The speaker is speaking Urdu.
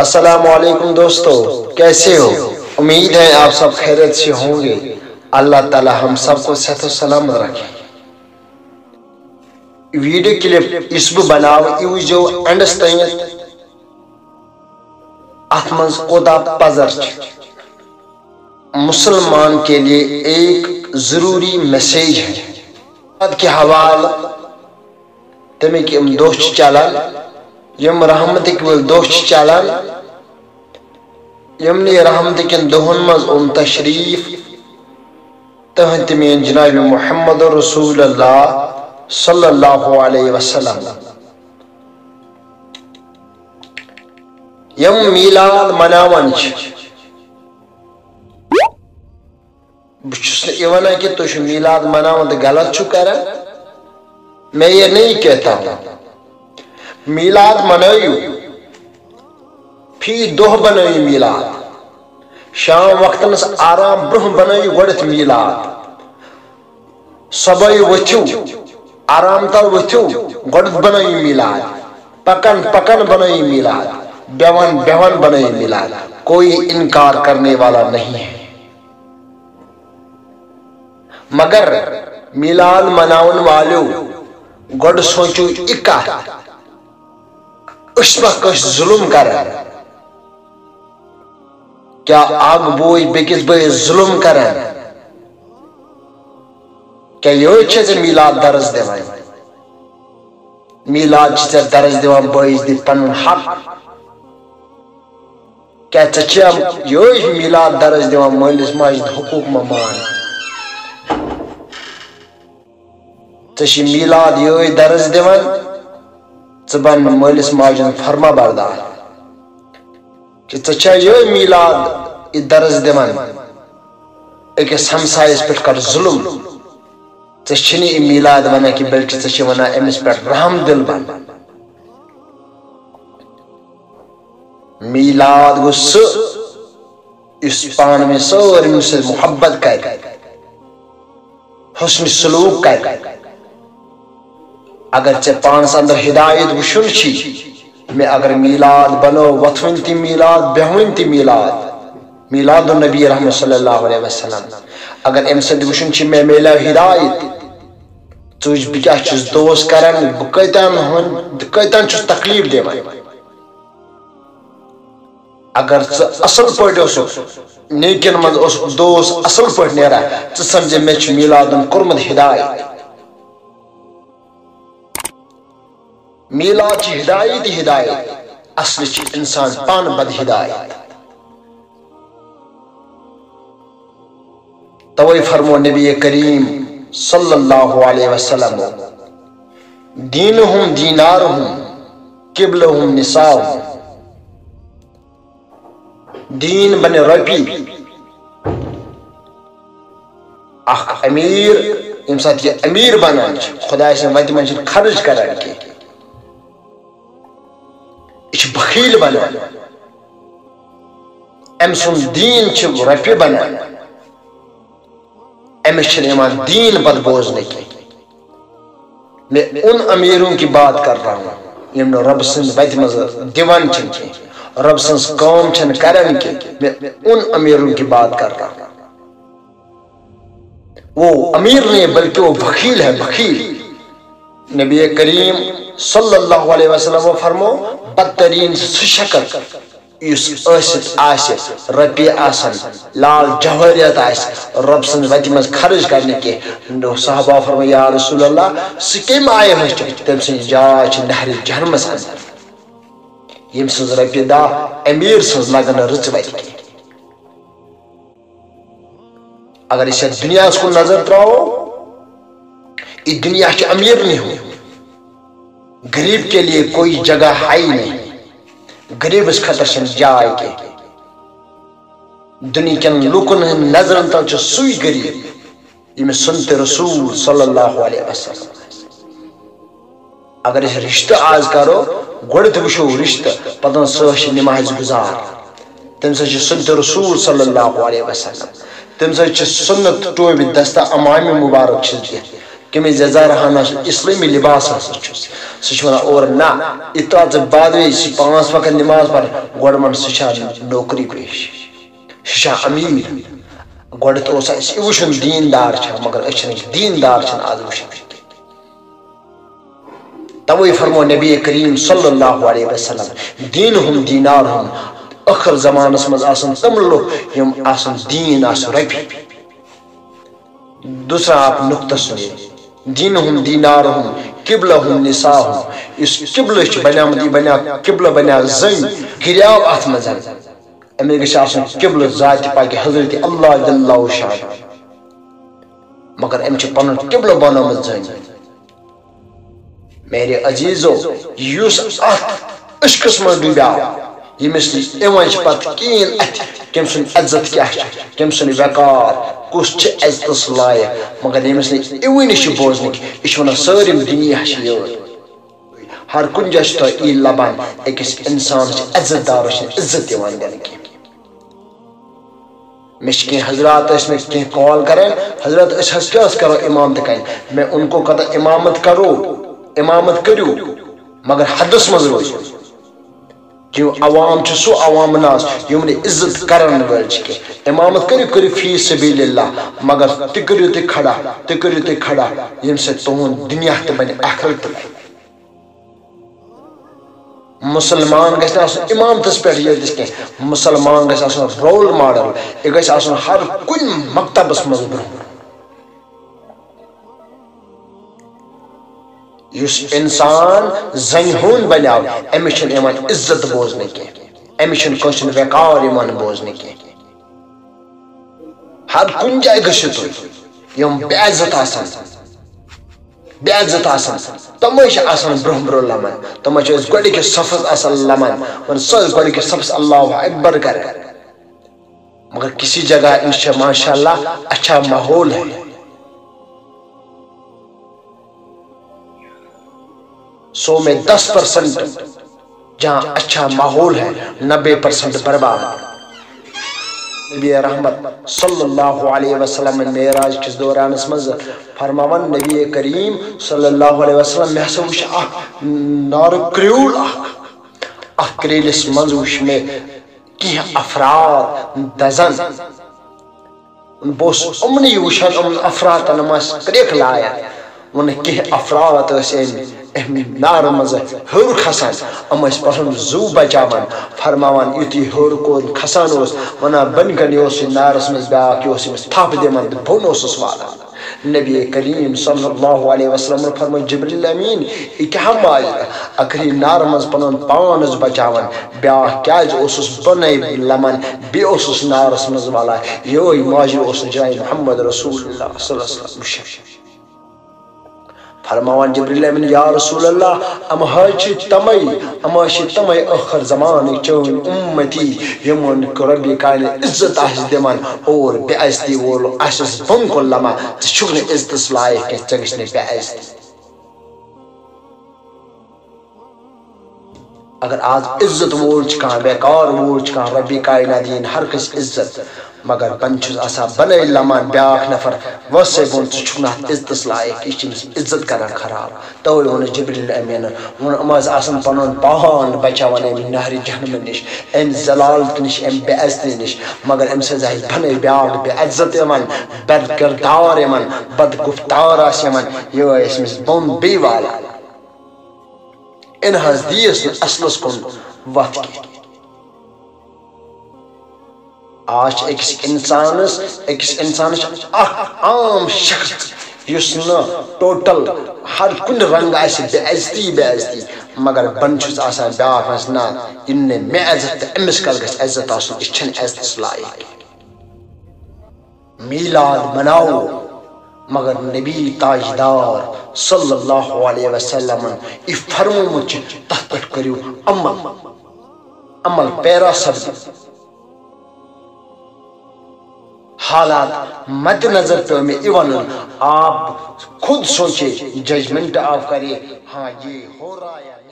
السلام علیکم دوستو، کیسے ہو؟ امید ہے آپ سب خیریت سے ہوں گے۔ اللہ تعالی ہم سب کو صحت و سلامت رکھے۔ ویڈیو کلپ اس بہ بناو یوزو انڈرسٹینڈ ات منز کوتا پزر مسلمان کے لیے ایک ضروری میسیج ہے کہ حوالہ تمک یم دہ چلان، یم رحمتک ول دہ چلان، یمنی رحمتکن دہن مز اون تشریف تہند مین جناب محمد رسول اللہ صلی اللہ علیہ وسلم۔ یم میلاد مناون بچس یہ ونان کہ تھی میلاد مناون تو غلط چھو کران، میں یہ نہیں کہتا ہوں۔ میلاد منائیو، فی دہ بنائیو میلاد، شام وقتنس آرام برہ بنائیو گوڑت میلاد، صبح وچھو آرام تل وچھو گوڑت بنائیو میلاد، پکن پکن بنائیو میلاد، بیون بیون بنائیو میلاد، کوئی انکار کرنے والا نہیں ہے۔ مگر میلاد مناون والو گوڑ سوچو اکا اس پا کش ظلم کرن، کیا آگ بوئی بکس بوئی ظلم کرن، کیا یہ چیز میلاد درز دیوان، میلاد چیز درز دیوان بوئیز دی پنن حق، کیا چچیم یہ میلاد درز دیوان مالس ماجد حقوق ممان، چشی میلاد یہ درز دیوان زبان مالس ماجن فرما بردار، کہ چچا یہ میلاد درز دیوان ایکس ہمسائیس پر کر ظلم، چچنی میلاد ونا کی بلکہ چچی ونا امس پر رحم دل بن۔ میلاد گس اس پان میں سوری سے محبت کر، حسن سلوک کر، اگر چے پانس اندر ہدایت وشن چھی، میں اگر میلاد بنو وطفن تی میلاد بہون تی میلاد، میلاد النبی رحمت صلی اللہ علیہ وسلم، اگر امسد وشن چھی میں میلا ہدایت، چوش بکیا چیز دوست کرن، بکیتان چیز تکلیف دے بائی، اگر اصل پڑھ ہو سو نیکن مند دوست اصل پڑھ نیرہ چیز سمجھے میں چھ میلادن کرمد ہدایت، میلاد چی ہدایت ہدایت، اصل چی انسان پان بد ہدایت۔ توئی فرمو نبی کریم صلی اللہ علیہ وسلم، دینہم دینارہم قبلہم نساؤہم، دین بن ربی اخ امیر امسات یہ امیر بنان خدا سے وقت منشن خرج کران کی اچھ بخیل بنان، امسن دین چھ رپی بنان، امشن ایمان دین بد بوزنے کی۔ میں ان امیروں کی بات کر رہا ہوں یمن رب سن وقت مزر دیوان چھن کی، رب سن قوم چھن کرن کی، میں ان امیروں کی بات کر رہا ہوں۔ وہ امیر نہیں بلکہ وہ بخیل ہے، بخیل۔ نبی کریم صلی اللہ علیہ وسلم فرمو بدترین شکر اس ایسد آسد ربی آسن لال جوہریت آسد رب سن وقت مز خرج کرنے کے، صحابہ فرمو یا رسول اللہ سکیم آئے ہوئے تم سن جائے چھ نہر جہنم اندر، یم سن ربی دا امیر سن لگن رچ وقت کی۔ اگر اسے دنیا کو نظر تراؤ، یہ دنیا کے امیر نہیں ہو، غریب کے لیے کوئی جگہ ہے نہیں، غریب اس خطر سے جائے کے دنیا کے لوکن نظر تل چھ سوئی غریب یہ میں سنتے رسول صلی اللہ علیہ وسلم۔ اگر اس رشتہ آز کرو گوڑت وشو رشتہ پتن سوش نماز گزار، تم سے سنتے رسول صلی اللہ علیہ وسلم، تم سے سنت ٹوئی دستہ امام مبارک چھ کمی زیزارہانا اسلامی لباس سچونا اور نا اطاعت بعدوی 5 وقت نماز پر گوڑمن سچا نوکری پیش سچا امیر گوڑ تو اسی وشن دیندار چھا مگر اچھن دیندار چھن آز وشن توی فرمو نبی کریم صلی اللہ علیہ وسلم دینہم دینارہم اخر زمان اسمز آسن تملو یم آسن دین آسن ربی دوسرا آپ نکتہ سنیے دینہم دینارہم قبلہم نساہم اس قبلش بنیا مدی بنیا قبلہ بنیا زن گریاو آت مزن امیر گشا آسن قبل ذات پاک حضرت اللہ جل اللہ شاہ مگر امچ پنن قبلہ بنا مزن میرے عزیزو یوس ات اس قسم ڈوبیا یہ مثل ایوانچ پت کین ات کم سن عزت کیا کم سن وقار کس چھ عزت لائق مگر یہ مثل ایوانش بوزنک اشونا سارم دنیا شیور ہر کن جاش تو ای لبان ایکس انسان عزت دار عزت دیوان دینے کی مشکین حضرات اس میں کہیں کال کریں حضرت اس حسکیاس کرو امام دکھائیں میں ان کو کہتا امامت کرو امامت کریو مگر حدث مزروج کیوں عوام چھ سو عوام ناس یمن عزت کرن ول چھ امامت کریو فی سبیل اللہ مگر تکریو تے کھڑا یم سے تون دنیا تے بن آخرت تے مسلمان گژھِ آسُن امام تس پٮ۪ٹھ ییٚلہِ دِس کینٛہہ مسلمان گژھِ آسُن رول ماڈل یہِ گژھِ آسُن ہر کُنہِ مکتبس منٛز برٛونٛہہ یُس انسان زنہِ ہُنٛد بنیو أمِس چھُنہٕ یِوان عزت بوزنہٕ کینٛہہ أمِس چھُنہٕ کٲنٛسہِ ہُنٛد وقار یِوان بوزنہٕ کینٛہہ ہر کُنہِ جایہِ گٔژھِو تُہۍ یِم بے عزت آسان تمے چھِ آسان برٛونٛہہ برٛونٛہہ لمان تمے چھِ أسۍ گۄڈٕنِکِس صفس آسان لمان سۄ ٲسۍ گۄڈٕنِکِس صفس اللہ اکبر کران مگر کسی جگہ انشاء ماشاء اللہ اچھا ماحول ہے 100 میں 10% جہاں اچھا ماحول ہے 90% برباد نبی رحمت صلی اللہ علیہ وسلم معراج کس دوران اسمز فرماون نبی کریم صلی اللہ علیہ وسلم میں ہسا وش نار کریول اخ کریلس منز وش میں کی افراد دزن بوس امنی وشن امن افراد نماز کریک لایا ان کی افراد اسین نار مز ہر کھسان ام اس پسن زو بچاون فرماوان یتی ہر کو کھسان اس ونا بن کنی اس نارس مز بیاکھ اس تھاپ دمن بون اس والا نبی کریم صلی اللہ علیہ وسلم فرمو جبریل امین کیا ماج اگر نار مز پنن پانز بچاون بیاکھ کیاز اس بنے لمن بی اس نارس مز والا یوی ماج اس جای محمد رسول اللہ صلی اللہ علیہ وسلم فرماوان جبریل امین یا رسول اللہ اما ہچ تمے آخر زمان چون امتی یمن ربی کائن عزت آس دمان اور بے عزتی وول آسس بن کو لما چھکن عزت لائق کہ چگشنے بے عزتی اگر آج عزت وول چکان بیکار وول چکان ربی کائنات دین ہر کس عزت مگر بنچس آسا بنے لمان بیاکھ نفر وسے بون چھکنا عزت لائق یہ عزت کران خراب توے ون جبریل امین ون اماز آسن پنن پان بچاون امن نہر جہنم نش ام زلالت نش ام بے عزتی نش مگر ام سے ظاہر بنے بیاکھ بے عزت یمن بد کردار یمن بد گفتار آس یمن یہ اسمس بون بی والا ان حض دیس اصلس کن وقت کی آج ایکس انسانس عام شخص یس نا ٹوٹل ہر کن رنگ آس بے عزتی مگر بنچس آسان بیاکھ نا ان میں عزت امس کل گژھِ عزت آسن یہ چھنہ عزتس لائق میلاد مناو مگر نبی تاجدار صلی اللہ علیہ وسلم یہ فرمومت تتھ پہ کریو عمل پیرا سبز حالات مد نظر پہ میں ایون آپ خود سوچے ججمنٹ آپ کرے ہاں یہ ہو رہا ہے